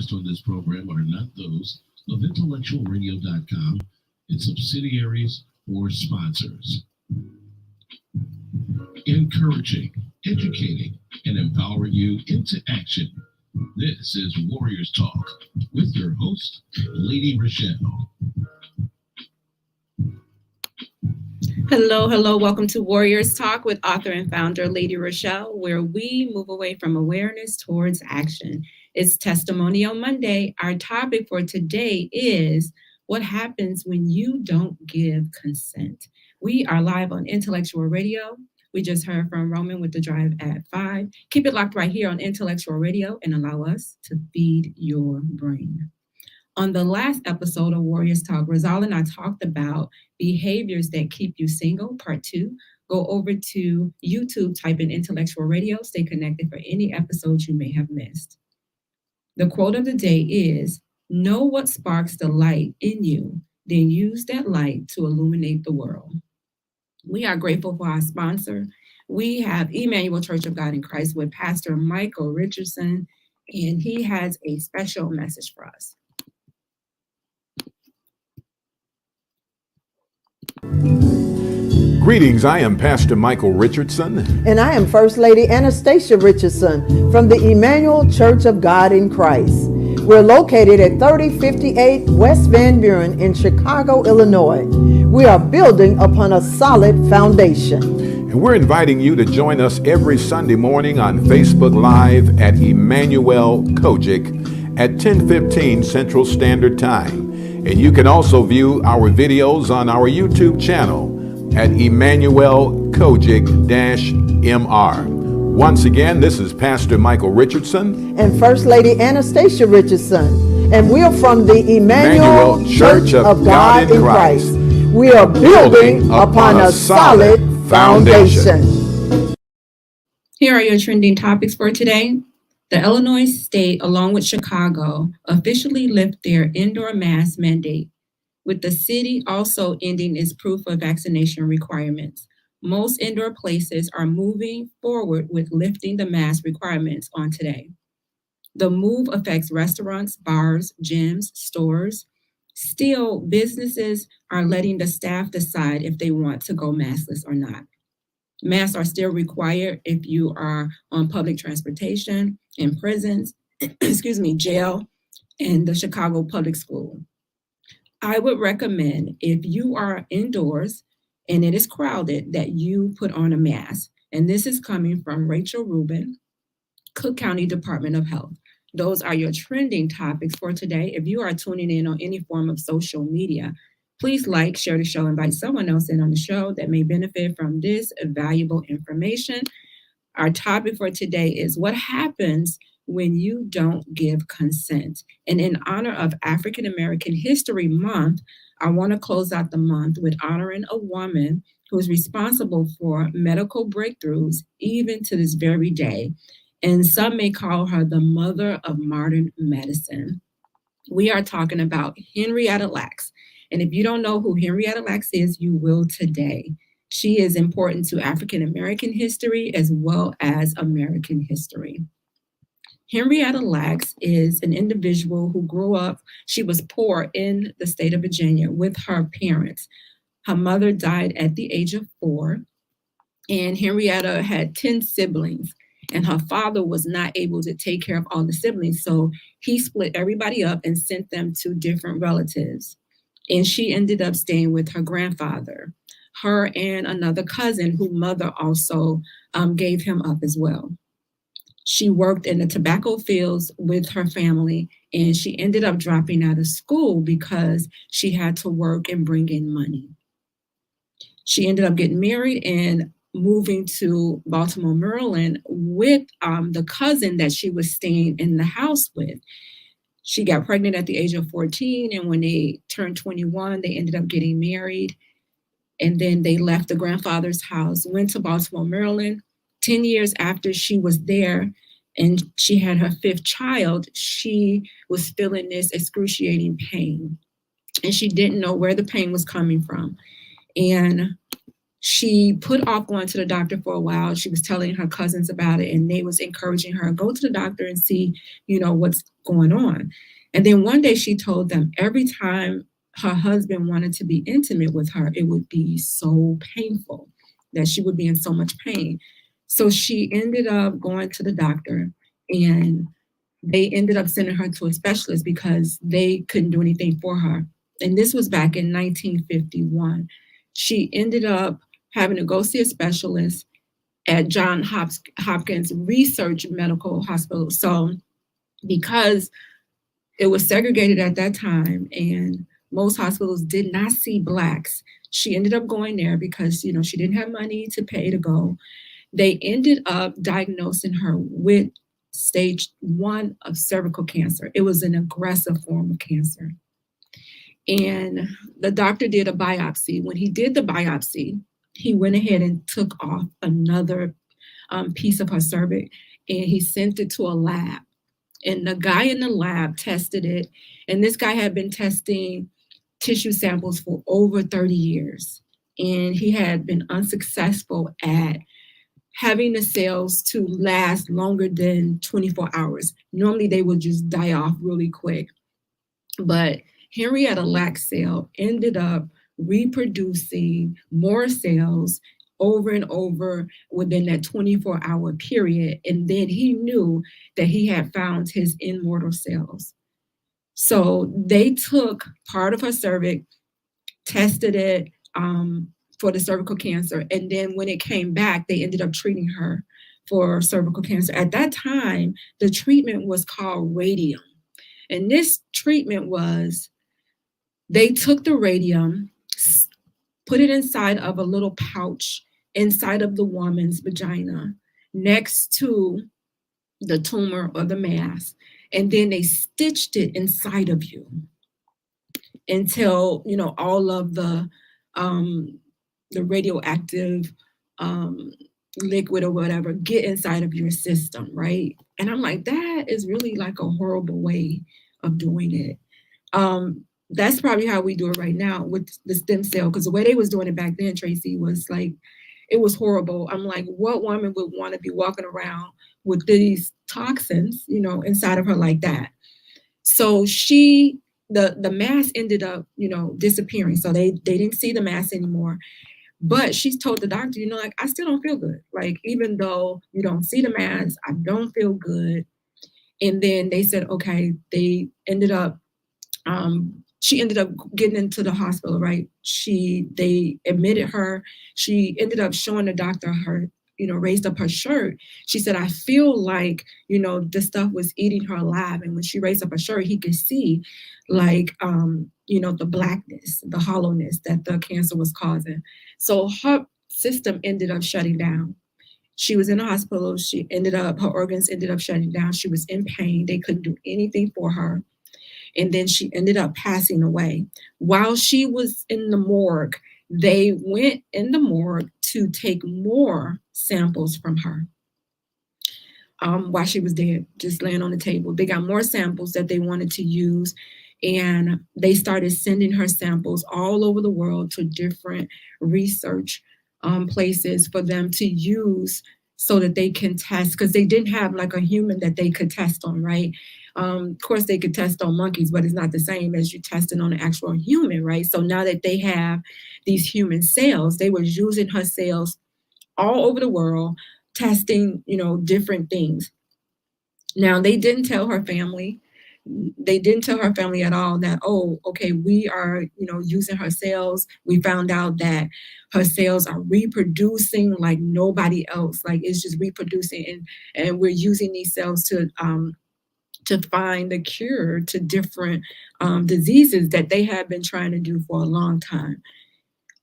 expressed on this program are not those of intellectualradio.com, its subsidiaries, or sponsors. Encouraging, educating, and empowering you into action. This is Warriors Talk with your host, Lady ReShell. Hello. Welcome to Warriors Talk with author and founder Lady ReShell, where we move away from awareness towards action. It's Testimonial Monday. Our topic for today is what happens when you don't give consent. We are live on Intellectual Radio. We just heard from Roman with the drive at 5. Keep it locked right here on Intellectual Radio and allow us to feed your brain. On the last episode of Warriors Talk, Rizal and I talked about behaviors that keep you single, part 2. Go over to YouTube, type in Intellectual Radio, stay connected for any episodes you may have missed. The quote of the day is, know what sparks the light in you, then use that light to illuminate the world. We are grateful for our sponsor. We have Emmanuel C.O.G.I.C with Pastor Michael Richardson, and he has a special message for us. Greetings, I am Pastor Michael Richardson. And I am First Lady Anastasia Richardson from the Immortal Church of God in Christ. We're located at 3058 West Van Buren in Chicago, Illinois. We are building upon a solid foundation. And we're inviting you to join us every Sunday morning on Facebook Live at EmanuelC.O.G.I.C at 10:15 Central Standard Time. And you can also view our videos on our YouTube channel at EmanuelC.O.G.I.C-MR. Once again, this is Pastor Michael Richardson and First Lady Anastasia Richardson, and we're from the Emmanuel Church of God in Christ. We are building upon a solid foundation. Here are your trending topics for today. The Illinois state, along with Chicago, officially lift their indoor mask mandate, with the city also ending its proof of vaccination requirements. Most indoor places are moving forward with lifting the mask requirements on today. The move affects restaurants, bars, gyms, stores. Still, businesses are letting the staff decide if they want to go maskless or not. Masks are still required if you are on public transportation, in prisons, jail, and the Chicago Public School. I would recommend if you are indoors and it is crowded that you put on a mask. And this is coming from Rachel Rubin, Cook County Department of Health. Those are your trending topics for today. If you are tuning in on any form of social media, please like, share the show, invite someone else in on the show that may benefit from this valuable information. Our topic for today is what happens when you don't give consent. And in honor of African American History Month, I want to close out the month with honoring a woman who is responsible for medical breakthroughs even to this very day. And some may call her the mother of modern medicine. We are talking about Henrietta Lack. And if you don't know who Henrietta Lack is, you will today. She is important to African American history as well as American history. Henrietta Lack is an individual who grew up, she was poor in the state of Virginia with her parents. Her mother died at the age of 4, and Henrietta had 10 siblings, and her father was not able to take care of all the siblings, so he split everybody up and sent them to different relatives. And she ended up staying with her grandfather, her and another cousin whose mother also gave him up as well. She worked in the tobacco fields with her family, and she ended up dropping out of school because she had to work and bring in money. She ended up getting married and moving to Baltimore, Maryland with the cousin that she was staying in the house with. She got pregnant at the age of 14, and when they turned 21, they ended up getting married. And then they left the grandfather's house, went to Baltimore, Maryland. 10 years after she was there and she had her 5th child, she was feeling this excruciating pain. And she didn't know where the pain was coming from. And She put off going to the doctor for a while. She was telling her cousins about it, and they was encouraging her, go to the doctor and see, what's going on. And then one day she told them every time her husband wanted to be intimate with her, it would be so painful that she would be in so much pain. So she ended up going to the doctor, and they ended up sending her to a specialist because they couldn't do anything for her. And this was back in 1951. She ended up having to go see a specialist at Johns Hopkins Research Medical Hospital. So because it was segregated at that time and most hospitals did not see Blacks, she ended up going there because, she didn't have money to pay to go. They ended up diagnosing her with stage 1 of cervical cancer. It was an aggressive form of cancer. And the doctor did a biopsy. When he did the biopsy, he went ahead and took off another piece of her cervix, and he sent it to a lab. And the guy in the lab tested it. And this guy had been testing tissue samples for over 30 years. And he had been unsuccessful at having the cells to last longer than 24 hours. Normally they would just die off really quick. But Henrietta Lack's cell ended up reproducing more cells over and over within that 24-hour period. And then he knew that he had found his immortal cells. So they took part of her cervix, tested it for the cervical cancer. And then when it came back, they ended up treating her for cervical cancer. At that time, the treatment was called radium. And this treatment was, they took the radium, put it inside of a little pouch inside of the woman's vagina next to the tumor or the mass. And then they stitched it inside of you until, all of the radioactive liquid or whatever get inside of your system, right? And I'm like, that is really like a horrible way of doing it. That's probably how we do it right now with the stem cell, because the way they was doing it back then, Tracy, was like, it was horrible. I'm like, what woman would want to be walking around with these toxins, inside of her like that? So the mass ended up, disappearing. So they didn't see the mass anymore. But she's told the doctor, I still don't feel good. Like, even though you don't see the mass, I don't feel good. And then they said, okay, they ended up, she ended up getting into the hospital, right? They admitted her. She ended up showing the doctor her, raised up her shirt. She said, I feel like, the stuff was eating her alive. And when she raised up her shirt, he could see like, the blackness, the hollowness that the cancer was causing. So her system ended up shutting down. She was in the hospital. Her organs ended up shutting down. She was in pain. They couldn't do anything for her. And then she ended up passing away. While she was in the morgue, they went in the morgue to take more samples from her while she was dead, just laying on the table. They got more samples that they wanted to use, and they started sending her samples all over the world to different research places for them to use so that they can test, because they didn't have like a human that they could test on, right? Of course, they could test on monkeys, but it's not the same as you testing on an actual human, right? So now that they have these human cells, they were using her cells all over the world, testing, different things. Now, they didn't tell her family. They didn't tell her family at all that, oh, okay, we are, using her cells. We found out that her cells are reproducing like nobody else. Like, it's just reproducing, and we're using these cells to find the cure to different diseases that they have been trying to do for a long time.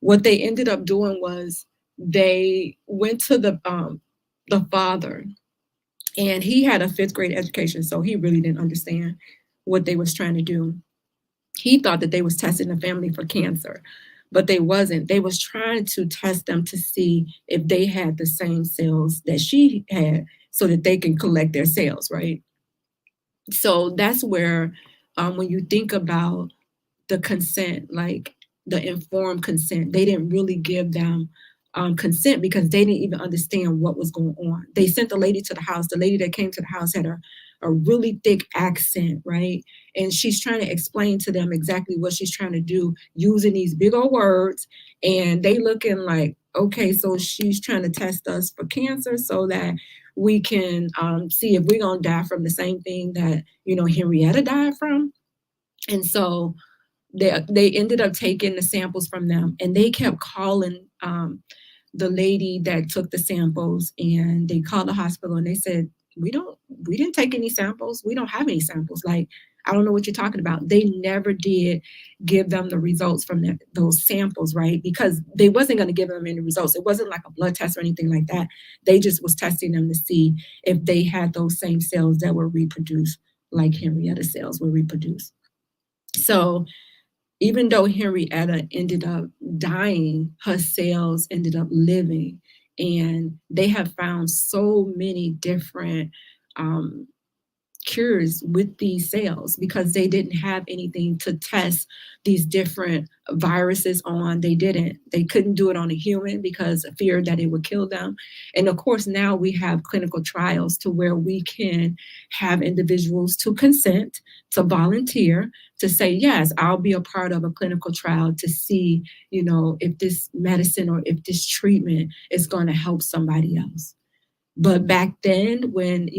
What they ended up doing was they went to the father, and he had a 5th grade education, so he really didn't understand what they was trying to do. He thought that they was testing the family for cancer, but they wasn't. They was trying to test them to see if they had the same cells that she had so that they can collect their cells, right? So that's where, when you think about the consent, like the informed consent, they didn't really give them consent because they didn't even understand what was going on. They sent the lady to the house. The lady that came to the house had a really thick accent, right? And she's trying to explain to them exactly what she's trying to do using these big old words. And they looking like, okay, so she's trying to test us for cancer so that we can see if we're going to die from the same thing that, Henrietta died from. And so they ended up taking the samples from them, and they kept calling the lady that took the samples, and they called the hospital and they said, we didn't take any samples. We don't have any samples. Like, I don't know what you're talking about. They never did give them the results from those samples, right? Because they wasn't going to give them any results. It wasn't like a blood test or anything like that. They just was testing them to see if they had those same cells that were reproduced like Henrietta's cells were reproduced. So even though Henrietta ended up dying, her cells ended up living. And they have found so many different cures with these cells because they didn't have anything to test these different viruses on. They couldn't do it on a human because of fear that it would kill them. And of course, now we have clinical trials to where we can have individuals to consent, to volunteer, to say, yes, I'll be a part of a clinical trial to see, if this medicine or if this treatment is going to help somebody else. But back then, when,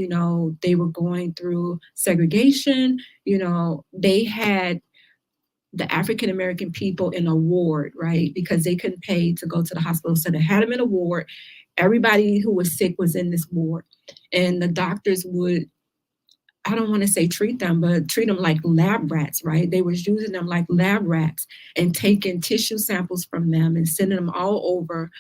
they were going through segregation, they had the African-American people in a ward, right? Because they couldn't pay to go to the hospital. So they had them in a ward. Everybody who was sick was in this ward. And the doctors would, I don't want to say treat them, but treat them like lab rats, right? They was using them like lab rats and taking tissue samples from them and sending them all over,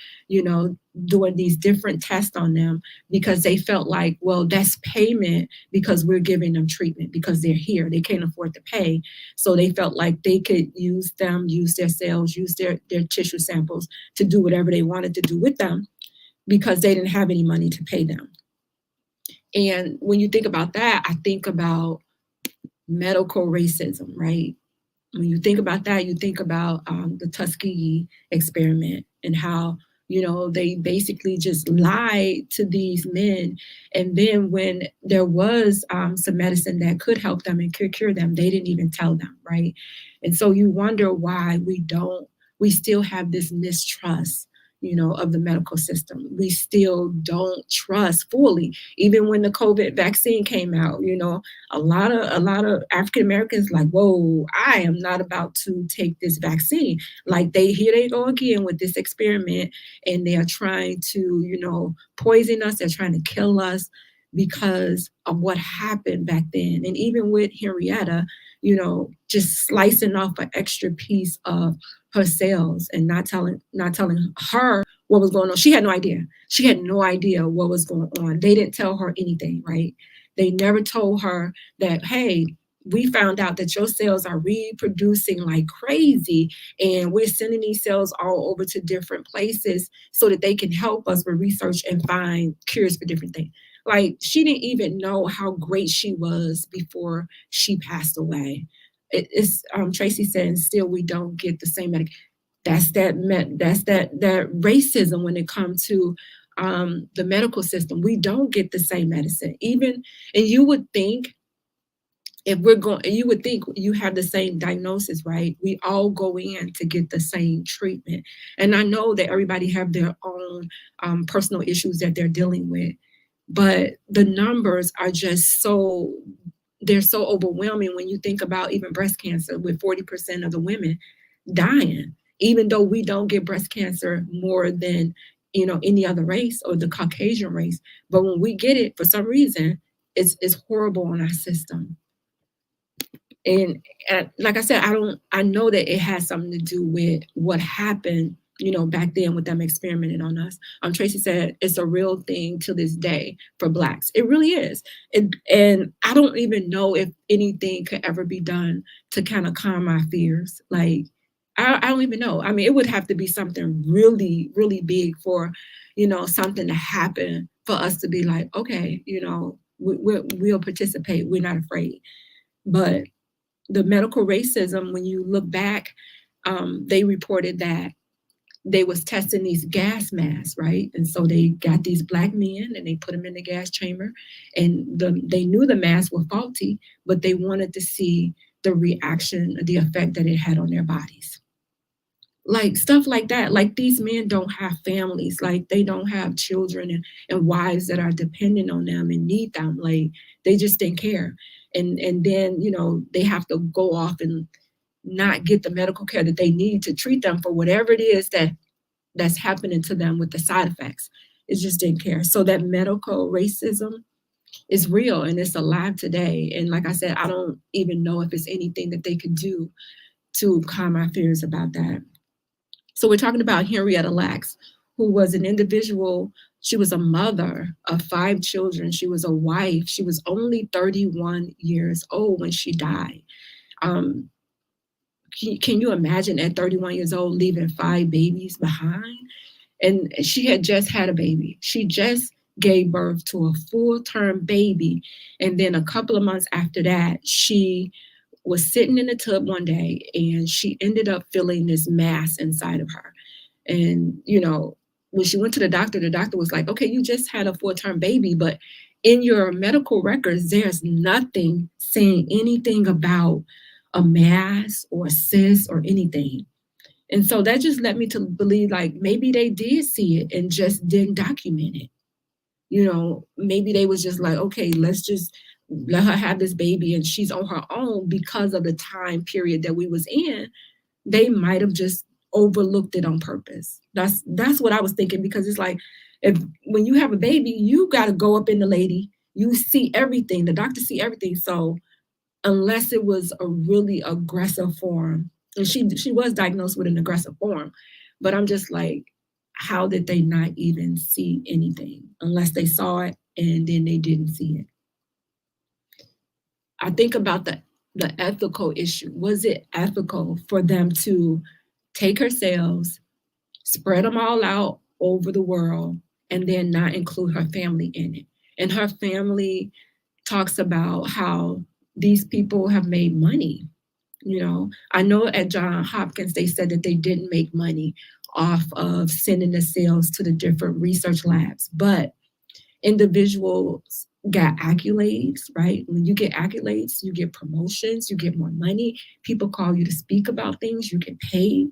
doing these different tests on them because they felt like, well, that's payment because we're giving them treatment because they're here. They can't afford to pay. So they felt like they could use them, use their cells, use their tissue samples to do whatever they wanted to do with them because they didn't have any money to pay them. And when you think about that, I think about medical racism, right? When you think about that, you think about the Tuskegee experiment and how, they basically just lied to these men. And then when there was some medicine that could help them and could cure them, they didn't even tell them, right? And so you wonder why we still have this mistrust of the medical system. We still don't trust fully. Even when the COVID vaccine came out, a lot of African Americans like, whoa, I am not about to take this vaccine. Like here they go again with this experiment, and they are trying to, poison us. They're trying to kill us because of what happened back then. And even with Henrietta, just slicing off an extra piece of her cells and not telling her what was going on. She had no idea. She had no idea what was going on. They didn't tell her anything, right? They never told her that, hey, we found out that your cells are reproducing like crazy, and we're sending these cells all over to different places so that they can help us with research and find cures for different things. Like, she didn't even know how great she was before she passed away. It's Tracy said, and still we don't get the same medication. That's that racism when it comes to the medical system. We don't get the same medicine. And you would think you would think you have the same diagnosis, right? We all go in to get the same treatment. And I know that everybody have their own personal issues that they're dealing with, but the numbers are just they're so overwhelming when you think about even breast cancer, with 40% of the women dying, even though we don't get breast cancer more than, any other race or the Caucasian race. But when we get it, for some reason, it's horrible on our system. And like I said, I know that it has something to do with what happened, back then with them experimenting on us. Tracy said it's a real thing to this day for Blacks. It really is. And I don't even know if anything could ever be done to kind of calm my fears. Like, I don't even know. I mean, it would have to be something really, really big for, something to happen for us to be like, okay, we'll participate. We're not afraid. But the medical racism, when you look back, they reported that they was testing these gas masks, right? And so they got these black men and they put them in the gas chamber, and they knew the masks were faulty, but they wanted to see the reaction, the effect that it had on their bodies. Like stuff like that. Like these men don't have families, like they don't have children and wives that are dependent on them and need them. Like they just didn't care. And then, you know, they have to go off and not get the medical care that they need to treat them for whatever it is that's happening to them with the side effects. It just didn't care. So that medical racism is real and it's alive today. And like I said, I don't even know if it's anything that they could do to calm our fears about that. So we're talking about Henrietta Lack, who was an individual. She was a mother of 5 children. She was a wife. She was only 31 years old when she died. Can you imagine at 31 years old leaving 5 babies behind? And she had just had a baby. She just gave birth to a full-term baby. And then a couple of months after that, she was sitting in the tub one day and she ended up feeling this mass inside of her. And, you know, when she went to the doctor was like, okay, you just had a full-term baby, but in your medical records, there's nothing saying anything about a mass or a cyst or anything. And so that just led me to believe like maybe they did see it and just didn't document it. You know, maybe they was just like, okay, let's just let her have this baby and she's on her own because of the time period that we was in. They might have just overlooked it on purpose. That's what I was thinking, because it's like, when you have a baby, you got to go up in the lady. You see everything. The doctor see everything. So unless it was a really aggressive form, and she was diagnosed with an aggressive form, but I'm just like, how did they not even see anything unless they saw it and then they didn't see it? I think about the ethical issue. Was it ethical for them to take her cells, spread them all out over the world, and then not include her family in it? And her family talks about how these people have made money. You know, I know at Johns Hopkins, they said that they didn't make money off of sending the cells to the different research labs, but individuals got accolades, right? When you get accolades, you get promotions, you get more money. People call you to speak about things, you get paid.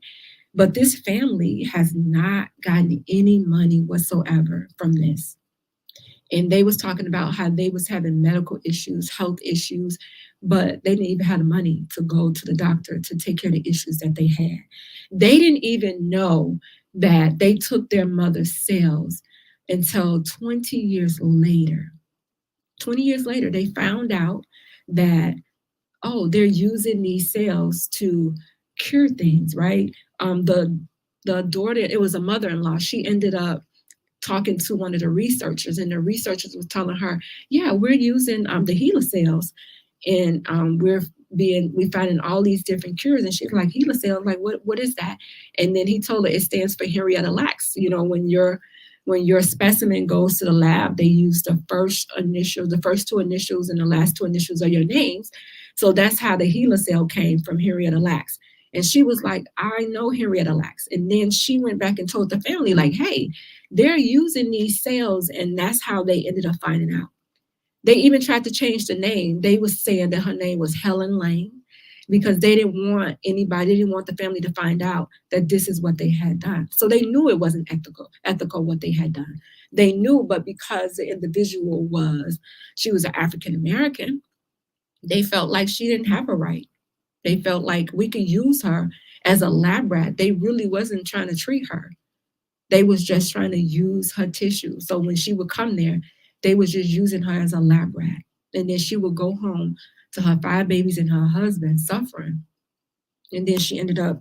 But this family has not gotten any money whatsoever from this. And they was talking about how they was having medical issues, health issues, but they didn't even have the money to go to the doctor to take care of the issues that they had. They didn't even know that they took their mother's cells until 20 years later. 20 years later, they found out that, oh, they're using these cells to cure things, right? The daughter, it was a mother-in-law, she ended up talking to one of the researchers, and the researchers was telling her, yeah, we're using the HeLa cells, and we're finding all these different cures. And she's like, HeLa cells, like what is that? And then he told her it stands for Henrietta Lack. You know, when your specimen goes to the lab, they use the first 2 initials and the last 2 initials are your names. So that's how the HeLa cell came from Henrietta Lack. And she was like, I know Henrietta Lack. And then she went back and told the family, like, hey, they're using these cells, and that's how they ended up finding out. They even tried to change the name. They was saying that her name was Helen Lane because they didn't want the family to find out that this is what they had done. So they knew it wasn't ethical what they had done. They knew, but because the individual she was an African American, they felt like she didn't have a right. They felt like we could use her as a lab rat. They really wasn't trying to treat her. They was just trying to use her tissue. So when she would come there, they was just using her as a lab rat. And then she would go home to her 5 babies and her husband suffering. And then she ended up,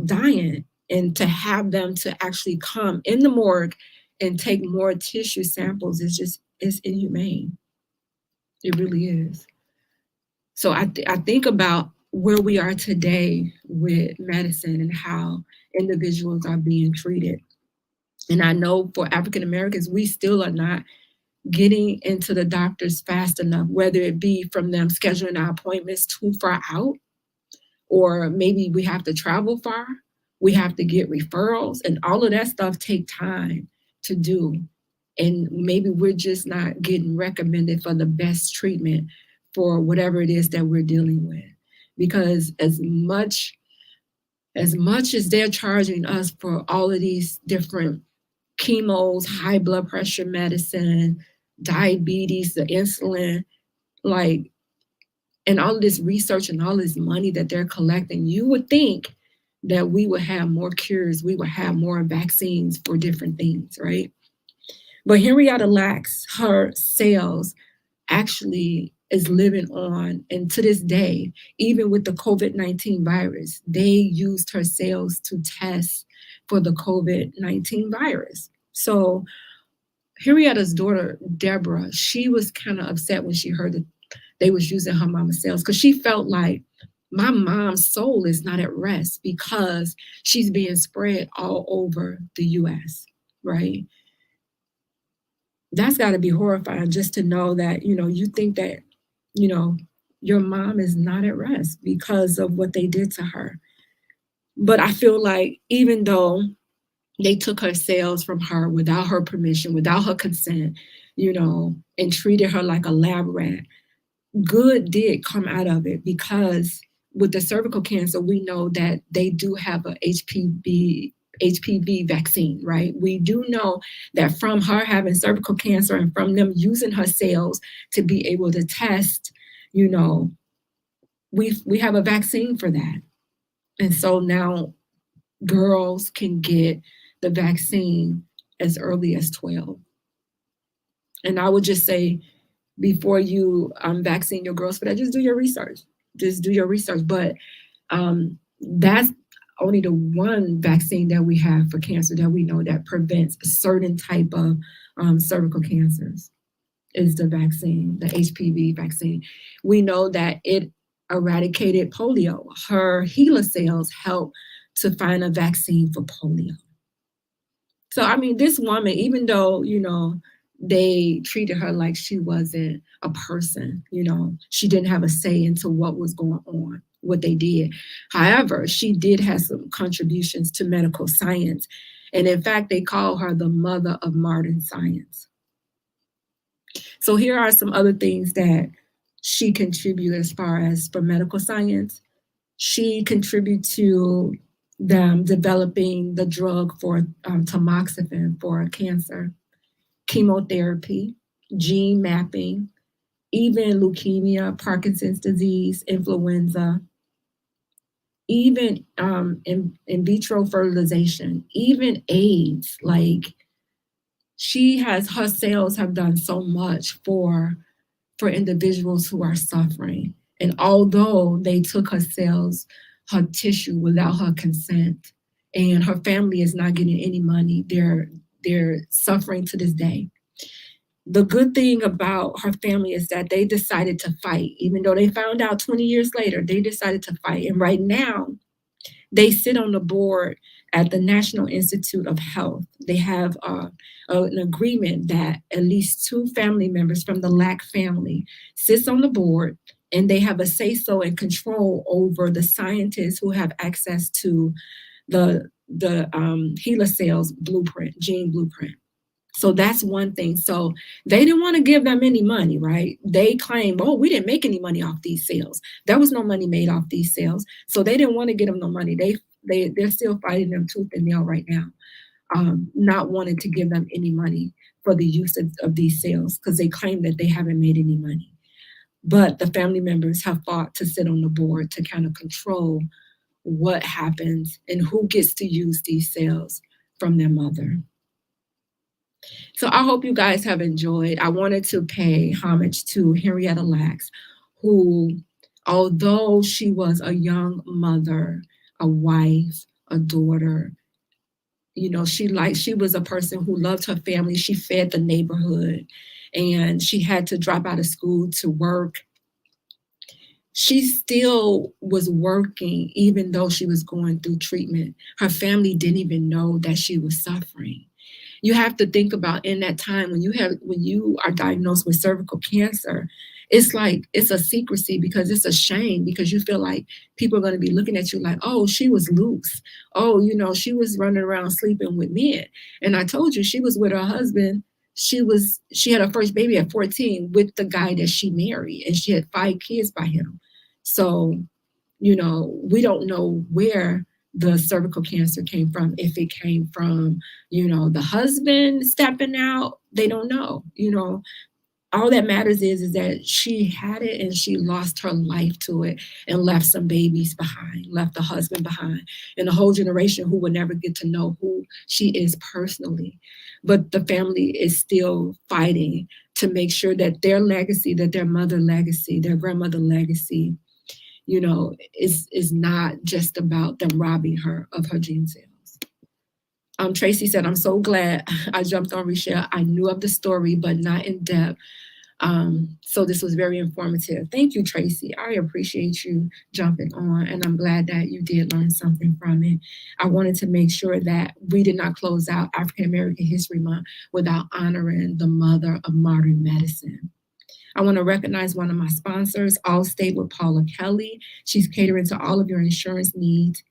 dying. And to have them to actually come in the morgue and take more tissue samples it's inhumane. It really is. So I think about where we are today with medicine and how individuals are being treated. And I know for African Americans, we still are not getting into the doctors fast enough, whether it be from them scheduling our appointments too far out, or maybe we have to travel far, We have to get referrals, and all of that stuff take time to do. And maybe we're just not getting recommended for the best treatment for whatever it is that we're dealing with. Because as much as they're charging us for all of these different chemos, high blood pressure medicine, diabetes, the insulin, like, and all of this research and all this money that they're collecting, you would think that we would have more cures, we would have more vaccines for different things, right? But Henrietta Lack's, her cells actually is living on. And to this day, even with the COVID-19 virus, they used her cells to test for the COVID-19 virus. So Henrietta's daughter, Deborah, she was kind of upset when she heard that they was using her mama's cells, because she felt like my mom's soul is not at rest because she's being spread all over the US, right? That's got to be horrifying, just to know that, you think that, your mom is not at rest because of what they did to her. But I feel like even though they took her cells from her without her permission, without her consent, and treated her like a lab rat, good did come out of it, because with the cervical cancer, we know that they do have a HPV vaccine, right? We do know that from her having cervical cancer and from them using her cells to be able to test, we have a vaccine for that. And so now girls can get the vaccine as early as 12. And I would just say, before you vaccine your girls for that, just do your research. But that's only the one vaccine that we have for cancer that we know that prevents a certain type of cervical cancers, is the vaccine, the HPV vaccine. We know that it eradicated polio. Her HeLa cells helped to find a vaccine for polio. So, I mean, this woman, even though, they treated her like she wasn't a person, she didn't have a say into what was going on, what they did. However, she did have some contributions to medical science. And in fact, they call her the mother of modern science. So here are some other things that she contributed as far as for medical science. She contributed to them developing the drug for tamoxifen for cancer, chemotherapy, gene mapping, even leukemia, Parkinson's disease, influenza, even in vitro fertilization, even AIDS. Like, her cells have done so much for individuals who are suffering. And although they took her cells, her tissue, without her consent, and her family is not getting any money, they're suffering to this day. The good thing about her family is that they decided to fight. Even though they found out 20 years later, they decided to fight. And right now, they sit on the board at the National Institute of Health. They have an agreement that at least 2 family members from the Lack family sits on the board, and they have a say-so and control over the scientists who have access to the HeLa cells blueprint, gene blueprint. So that's one thing. So they didn't want to give them any money, right? They claimed, we didn't make any money off these cells. There was no money made off these cells. So they didn't want to get them no money. They're still fighting them tooth and nail right now, not wanting to give them any money for the use of these cells, because they claim that they haven't made any money. But the family members have fought to sit on the board to kind of control what happens and who gets to use these cells from their mother. So I hope you guys have enjoyed. I wanted to pay homage to Henrietta Lack, who, although she was a young mother, a wife, a daughter, she was a person who loved her family. She fed the neighborhood, and she had to drop out of school to work. She still was working, even though she was going through treatment. Her family didn't even know that she was suffering. You have to think about, in that time when you are diagnosed with cervical cancer it's like it's a secrecy because it's a shame, because you feel like people are going to be looking at you like, oh, she was loose. Oh, she was running around sleeping with men. And I told you, she was with her husband. She had her first baby at 14 with the guy that she married, and she had 5 kids by him. So, we don't know where the cervical cancer came from. If it came from, the husband stepping out, they don't know. All that matters is that she had it and she lost her life to it and left some babies behind, left the husband behind, and a whole generation who will never get to know who she is personally. But the family is still fighting to make sure that their legacy, that their mother legacy, their grandmother legacy, is not just about them robbing her of her gene cells. Tracy said, I'm so glad I jumped on ReShell. I knew of the story, but not in depth. So this was very informative. Thank you, Tracy. I appreciate you jumping on, and I'm glad that you did learn something from it. I wanted to make sure that we did not close out African American History Month without honoring the mother of modern medicine. I want to recognize one of my sponsors, Allstate with Paula Kelly. She's catering to all of your insurance needs,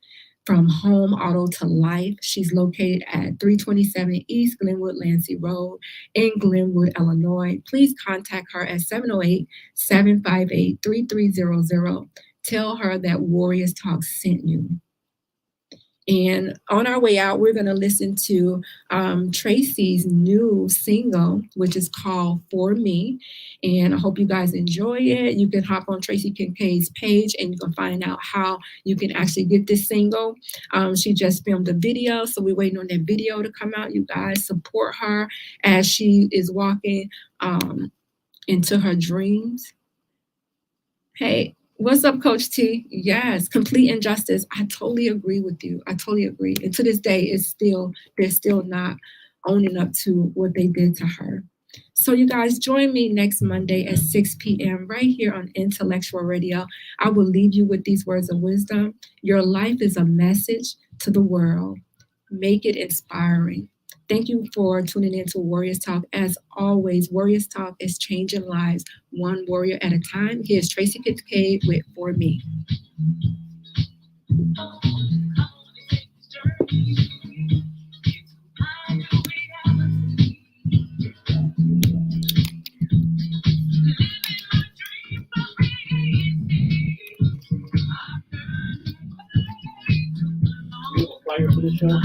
from home, auto to life. She's located at 327 East Glenwood Lansing Road in Glenwood, Illinois. Please contact her at 708-758-3300. Tell her that Warriors Talk sent you. And on our way out, we're going to listen to Tracy's new single, which is called For Me. And I hope you guys enjoy it. You can hop on Tracy Kincaid's page and you can find out how you can actually get this single. She just filmed a video, so we're waiting on that video to come out. You guys support her as she is walking into her dreams. Hey, what's up, Coach T? Yes, complete injustice. I totally agree with you. I totally agree. And to this day, they're still not owning up to what they did to her. So you guys join me next Monday at 6 p.m. right here on Intellectual Radio. I will leave you with these words of wisdom. Your life is a message to the world. Make it inspiring. Thank you for tuning in to Warriors Talk. As always, Warriors Talk is changing lives one warrior at a time. Here's Tracy Kincaid with For Me. Flyer for the show?